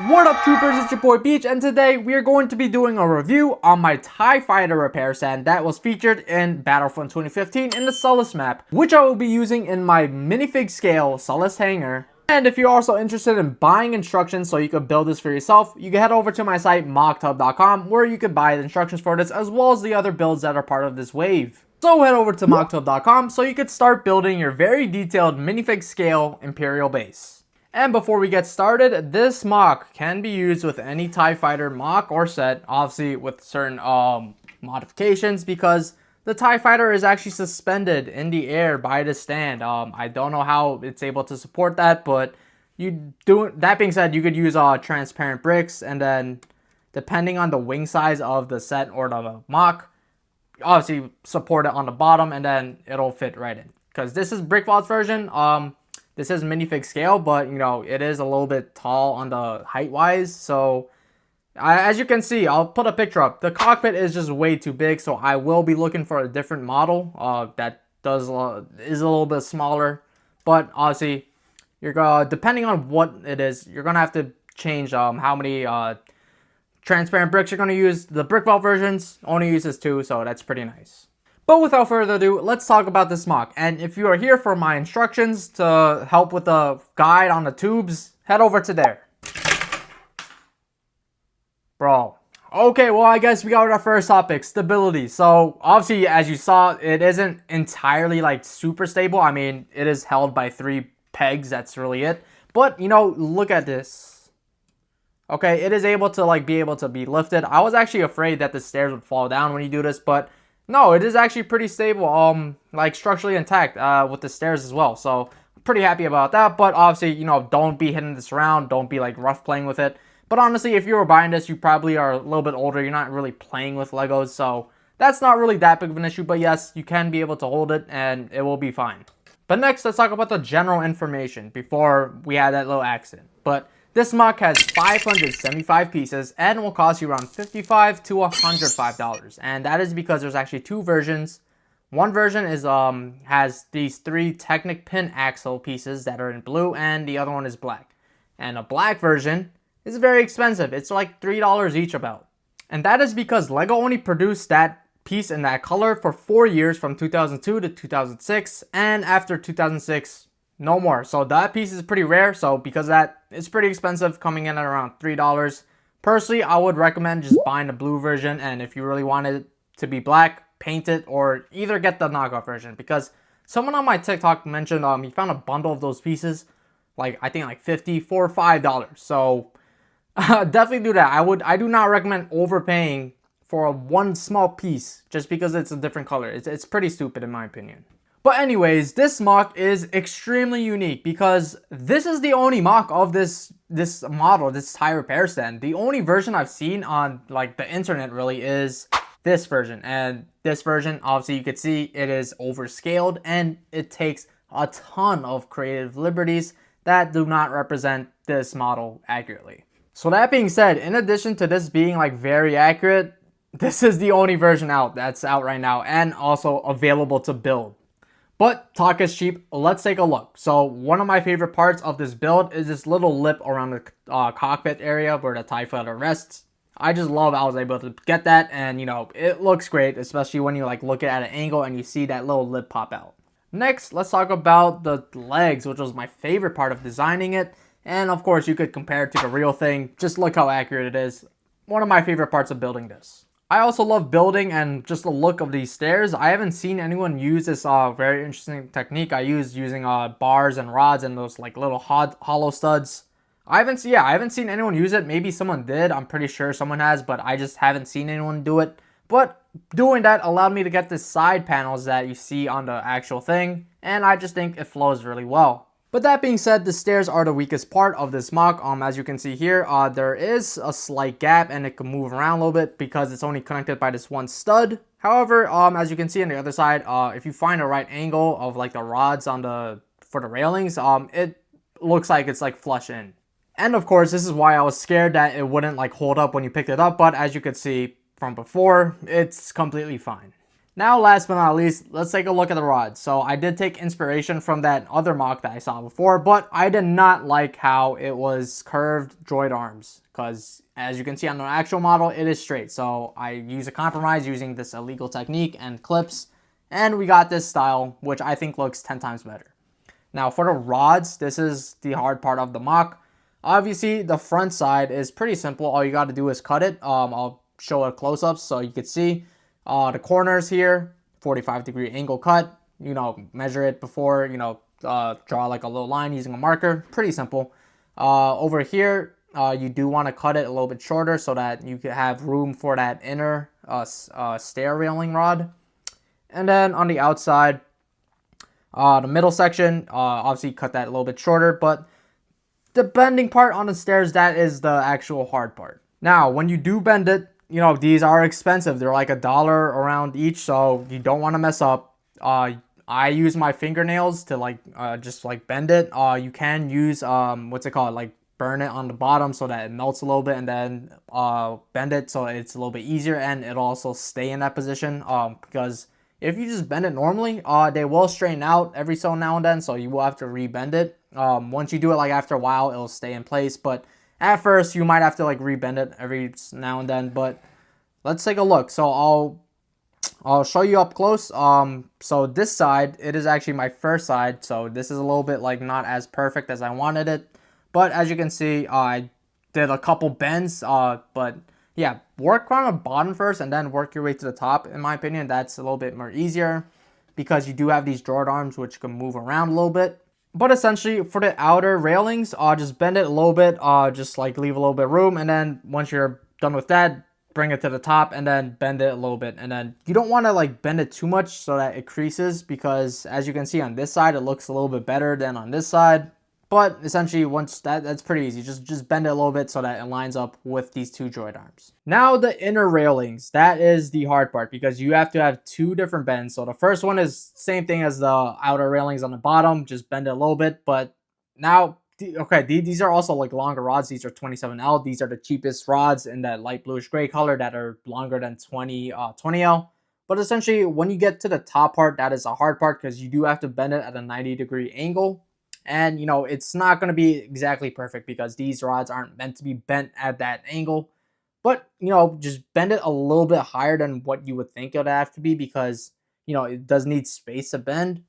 What up, troopers? It's your boy Beach, and today we are going to be doing a review on my TIE Fighter repair stand that was featured in Battlefront 2015 in the Sullust map, which I will be using in my Minifig-Scale Sullust Hangar. And if you're also interested in buying instructions so you can build this for yourself, you can head over to my site MOCTub.com, where you can buy the instructions for this as well as the other builds that are part of this wave. So head over to MOCTub.com so you can start building your very detailed Minifig-Scale Imperial base. And before we get started, this MOC can be used with any TIE Fighter MOC or set, obviously with certain modifications, because the TIE Fighter is actually suspended in the air by the stand. I don't know how it's able to support that, but that being said, you could use transparent bricks, and then depending on the wing size of the set or the MOC, obviously support it on the bottom, and then it'll fit right in. Because this is Brickvault's version. This is minifig scale, but you know, it is a little bit tall on the height wise. So as you can see, I'll put a picture up. The cockpit is just way too big, so I will be looking for a different model that is a little bit smaller. But obviously, you're depending on what it is, you're gonna have to change how many transparent bricks you're gonna use. The Brickvault versions only uses 2, so that's pretty nice. But without further ado, let's talk about this MOC. And if you are here for my instructions to help with the guide on the tubes, head over to there. Bro. Okay, well, I guess we got our first topic, stability. So obviously, as you saw, it isn't entirely like super stable. I mean, it is held by 3 pegs. That's really it. But, you know, look at this. Okay, it is able to be lifted. I was actually afraid that the stairs would fall down when you do this, but no, it is actually pretty stable, like structurally intact with the stairs as well. So I'm pretty happy about that. But obviously, you know, don't be hitting this around. Don't be like rough playing with it. But honestly, if you were buying this, you probably are a little bit older. You're not really playing with Legos. So that's not really that big of an issue. But yes, you can be able to hold it and it will be fine. But next, let's talk about the general information before we had that little accident. But this MOC has 575 pieces and will cost you around $55 to $105. And that is because there's actually 2 versions. One version is has these 3 Technic pin axle pieces that are in blue, and the other one is black. And a black version is very expensive. It's like $3 each about. And that is because LEGO only produced that piece in that color for 4 years, from 2002 to 2006, and after 2006, no more. So that piece is pretty rare. So because of that, it's pretty expensive, coming in at around $3. Personally, I would recommend just buying the blue version. And if you really wanted it to be black, paint it, or either get the knockoff version. Because someone on my TikTok mentioned he found a bundle of those pieces, like I think like 50 for $5. So definitely do that. I do not recommend overpaying for one small piece just because it's a different color. It's pretty stupid in my opinion. But anyways, this MOC is extremely unique because this is the only MOC of this model, this TIE repair stand. The only version I've seen on like the internet really is this version. And this version, obviously you can see it is overscaled and it takes a ton of creative liberties that do not represent this model accurately. So that being said, in addition to this being like very accurate, this is the only version that's out right now and also available to build. But talk is cheap, let's take a look. So one of my favorite parts of this build is this little lip around the cockpit area where the TIE Fighter rests. I just love I was able to get that, and you know, it looks great, especially when you like look at an angle and you see that little lip pop out. Next, let's talk about the legs, which was my favorite part of designing it. And of course, you could compare it to the real thing. Just look how accurate it is. One of my favorite parts of building this. I also love building and just the look of these stairs. I haven't seen anyone use this very interesting technique I use using bars and rods and those like little hollow studs. I haven't seen anyone use it. Maybe someone did. I'm pretty sure someone has, but I just haven't seen anyone do it. But doing that allowed me to get the side panels that you see on the actual thing, and I just think it flows really well. But that being said, the stairs are the weakest part of this MOC. As you can see here, there is a slight gap and it can move around a little bit because it's only connected by this one stud. However, as you can see on the other side, if you find the right angle of like the rods for the railings, it looks like it's like flush in. And of course, this is why I was scared that it wouldn't like hold up when you picked it up. But as you could see from before, it's completely fine. Now, last but not least, let's take a look at the rods. So I did take inspiration from that other mock that I saw before, but I did not like how it was curved droid arms, because as you can see on the actual model, it is straight. So I use a compromise using this illegal technique and clips, and we got this style, which I think looks 10 times better. Now for the rods, this is the hard part of the mock. Obviously, the front side is pretty simple. All you got to do is cut it. I'll show a close-up so you can see. The corners here, 45-degree angle cut, measure it before, draw like a little line using a marker. Pretty simple. Over here, you do want to cut it a little bit shorter so that you can have room for that inner stair railing rod. And then on the outside, the middle section, obviously cut that a little bit shorter, but the bending part on the stairs, that is the actual hard part. Now, when you do bend it, these are expensive. They're like $1 around each, so you don't want to mess up. I use my fingernails to just bend it. You can use burn it on the bottom so that it melts a little bit, and then bend it so it's a little bit easier, and it'll also stay in that position. Because if you just bend it normally, they will straighten out every so now and then, so you will have to re-bend it. Once you do it after a while, it'll stay in place, but at first, you might have to re-bend it every now and then, but let's take a look. So I'll show you up close. So this side, it is actually my first side, so this is a little bit not as perfect as I wanted it. But as you can see, I did a couple bends, but yeah, work on the bottom first and then work your way to the top. In my opinion, that's a little bit more easier because you do have these droid arms which can move around a little bit. But essentially, for the outer railings, just bend it a little bit, just leave a little bit of room, and then once you're done with that, bring it to the top, and then bend it a little bit. And then you don't want to bend it too much so that it creases, because as you can see on this side, it looks a little bit better than on this side. But essentially, once that's pretty easy. Just bend it a little bit so that it lines up with these two droid arms. Now the inner railings, that is the hard part because you have to have two different bends. So the first one is same thing as the outer railings on the bottom, just bend it a little bit. But now, okay, these are also longer rods. These are 27L. These are the cheapest rods in that light bluish gray color that are longer than 20L. But essentially, when you get to the top part, that is a hard part because you do have to bend it at a 90-degree angle. And, it's not going to be exactly perfect because these rods aren't meant to be bent at that angle. But, just bend it a little bit higher than what you would think it would have to be because, it does need space to bend.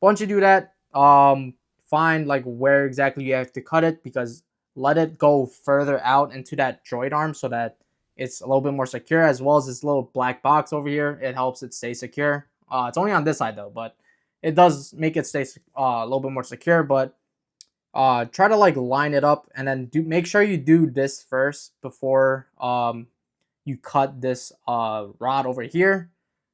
Once you do that, find where exactly you have to cut it, because let it go further out into that droid arm so that it's a little bit more secure, as well as this little black box over here. It helps it stay secure. It's only on this side though, but it does make it stay a little bit more secure. But try to line it up, and then make sure you do this first before you cut this rod over here.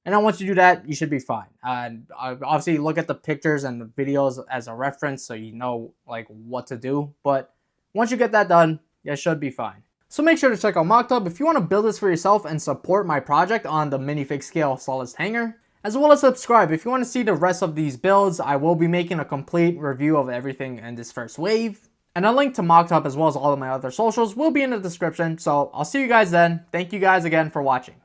And then once you do that, you should be fine. And obviously look at the pictures and the videos as a reference so you know what to do. But once you get that done, you should be fine. So make sure to check out MOCTub if you want to build this for yourself and support my project on the Minifig-Scale Sullust Hangar. As well as subscribe if you want to see the rest of these builds. I will be making a complete review of everything in this first wave. And a link to MOCTub as well as all of my other socials will be in the description. So I'll see you guys then. Thank you guys again for watching.